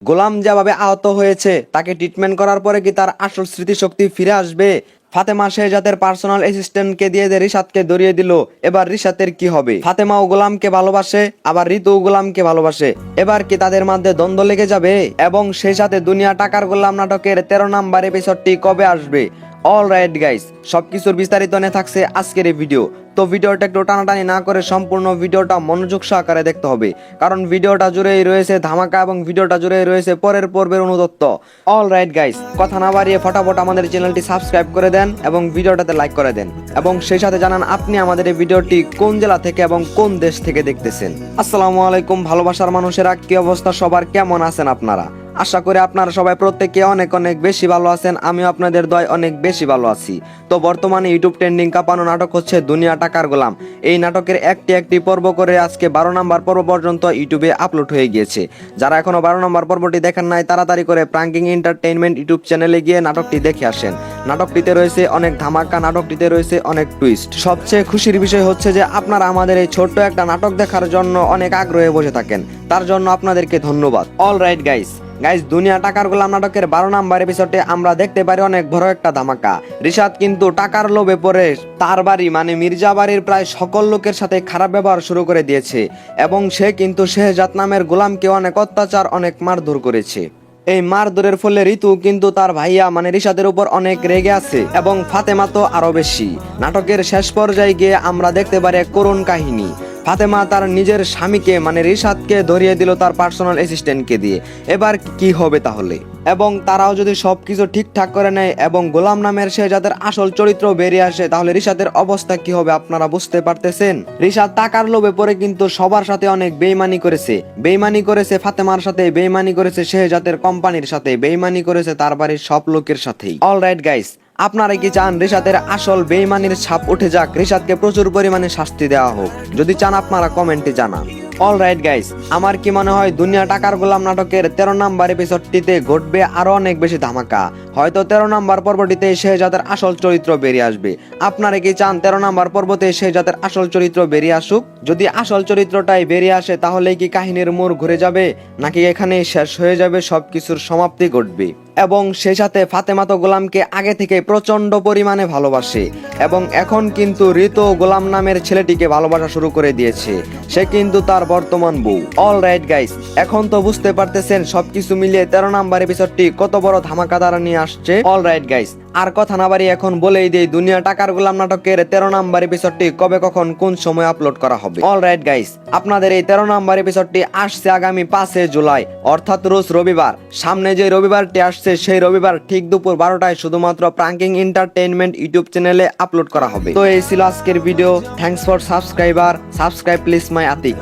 গোলাম যেভাবে আহত হয়েছে তাকে ট্রিটমেন্ট করার পরে কি তার আসল স্মৃতিশক্তি ফিরে আসবে? ফাতেমা শেহজাদের পার্সোনাল অ্যাসিস্ট্যান্টকে দিয়ে রিশাদকে ধরিয়ে দিল। এবার রিশাদের কি হবে? ফাতেমাও গোলামকে ভালোবাসে, আবার ঋতু গোলামকে ভালোবাসে। এবার কি তাদের মধ্যে দ্বন্দ্ব লেগে যাবে? এবং সেই সাথে দুনিয়া টাকার গোলাম নাটকের 13 নাম্বার এপিসোডটি কবে আসবে? অল রাইট গাইস, সবকিছুর বিস্তারিত নিয়ে থাকছে আজকের এই ভিডিও। তো ভিডিওটা একটু টানাটানি না করে সম্পূর্ণ ভিডিওটা মনোযোগ সহকারে দেখতে হবে, কারণ ভিডিওটা জুড়েই রয়েছে ধামাকা এবং ভিডিওটা জুড়েই রয়েছে পরের পর্বের অনুতত্ত্ব। অল রাইট গাইস, কথা না বাড়িয়ে ফটাফট আমাদের চ্যানেলটি সাবস্ক্রাইব করে দেন এবং ভিডিওটাতে লাইক করে দেন, এবং সেই সাথে জানান আপনি আমাদের এই ভিডিওটি কোন জেলা থেকে এবং কোন দেশ থেকে দেখতেছেন। আসসালামু আলাইকুম ভালোবাসার মানুষেরা, কি অবস্থা সবার, কেমন আছেন আপনারা? আশা করি আপনারা সবাই প্রত্যেকে অনেক অনেক বেশি ভালো আছেন। আমি আপনাদের দয় অনেক বেশি ভালো আছি। তো বর্তমানে ইউটিউব ট্রেন্ডিং কাঁপানো নাটক হচ্ছে দুনিয়া টাকার গোলাম। এই নাটকের একটি পর্ব করে আজকে 12 নম্বর পর্ব পর্যন্ত ইউটিউবে আপলোড হয়ে গিয়েছে। যারা এখনো 12 নম্বর পর্বটি দেখেন নাই, তাড়াতাড়ি করে প্রাঙ্কিং এন্টারটেইনমেন্ট ইউটিউব চ্যানেলে গিয়ে নাটকটি দেখে আসেন। নাটকটিতে রয়েছে অনেক ধামাকা, নাটকটিতে রয়েছে অনেক টুইস্ট। সবচেয়ে খুশির বিষয় হচ্ছে যে আপনারা আমাদের এই ছোট্ট একটা নাটক দেখার জন্য অনেক আগ্রহে বসে থাকেন, তার জন্য আপনাদেরকে ধন্যবাদ। অল রাইট গাইস, দুনিয়া টাকার গোলাম নাটকের 12 নাম্বার এপিসোডে আমরা দেখতে পারি অনেক বড় একটা ধামাকা। রিশাদ কিন্তু টাকার লোভে পড়ে তার বাড়ি মানে মির্জা বাড়ির প্রায় সকল লোকের সাথে খারাপ ব্যবহার শুরু করে দিয়েছে, এবং সে কিন্তু শেহজাদ নামের গোলামকে অনেক অত্যাচার, অনেক মারধর করেছে। এই মারধরের ফলে ঋতু কিন্তু তার ভাইয়া মানে রিশাদের উপর অনেক রেগে আছে, এবং ফাতেমা তো আরো বেশি। নাটকের শেষ পর্যায়ে গিয়ে আমরা দেখতে পারি এক করুণ কাহিনী। ফাতেমা তার নিজের স্বামীকে মানে রিশাদকে ধরিয়ে দিল তার পার্সোনাল অ্যাসিস্ট্যান্টকে দিয়ে। এবার কি হবে তাহলে? এবং তারাও যদি সবকিছু ঠিকঠাক করে নেয় এবং গোলাম নামের সে যাদের আসল চরিত্র বেরিয়ে আসে, তাহলে রিশাদের অবস্থা কি হবে আপনারা বুঝতে পারতেছেন। রিশাদ টাকার লোভে পড়ে কিন্তু সবার সাথে অনেক বেইমানি করেছে ফাতেমার সাথে, বেইমানি করেছে শেহজাদের কোম্পানির সাথে, বেইমানি করেছে তার বাড়ির সব লোকের সাথেই। অল রাইট গাইস, আপনারা কি চান রিশাদের আসল বেইমানির ছাপ উঠে যাক, রিশাদকে প্রচুর পরিমাণে শাস্তি দেওয়া হোক? যদি চান আপনারা কমেন্টে জানান। অল রাইট গাইস, আমার কি মনে হয় দুনিয়া টাকার গোলাম নাটকের 13 নাম্বার এপিসোডটিতে ঘটবে আরো অনেক বেশি ধামাকা। হয়তো 13 নাম্বার পর্বটিতে শেহজাদের আসল চরিত্র বেরিয়ে আসবে। আপনারা কি চান 13 নাম্বার পর্বতে শেহজাদের আসল চরিত্র বেরিয়ে আসুক? যদি আসল চরিত্রটাই বেরিয়ে আসে, তাহলে কি কাহিনীর মোড় ঘুরে যাবে, নাকি এখানেই শেষ হয়ে যাবে, সবকিছুর সমাপ্তি ঘটবে? এবং সেই সাথে ফাতেমা তো গোলামকে আগে থেকে প্রচন্ড পরিমাণে ভালোবাসে, এবং এখন কিন্তু ঋতু গোলাম নামের ছেলেটিকে ভালোবাসা শুরু করে দিয়েছে। সে কিন্তু তার বর্তমান বউ। অল রাইট গাইস, এখন তো বুঝতে পারতেছেন সবকিছু মিলিয়ে 13 নাম্বার এপিসোডটি কত বড় ধামাকাদার নিয়ে আসছে। অল রাইট গাইস, আর কথা না বাড়ি এখন বলেই দেই দুনিয়া টাকার গোলাম নাটকের 13 নাম্বার এপিসোডটি কবে, কখন, কোন সময় আপলোড করা হবে। অল রাইট গাইস, আপনাদের এই 13 নাম্বার এপিসোডটি আসছে আগামী 5 জুলাই, অর্থাৎ রোজ রবিবার। সামনে যে রবিবারটি আসছে সেই রবিবার ঠিক দুপুর 12টায় শুধুমাত্র প্রাঙ্কিং এন্টারটেইনমেন্ট ইউটিউব চ্যানেলে আপলোড করা হবে। তো এই ছিল আজকের video. Thanks for subscribe please my Atik.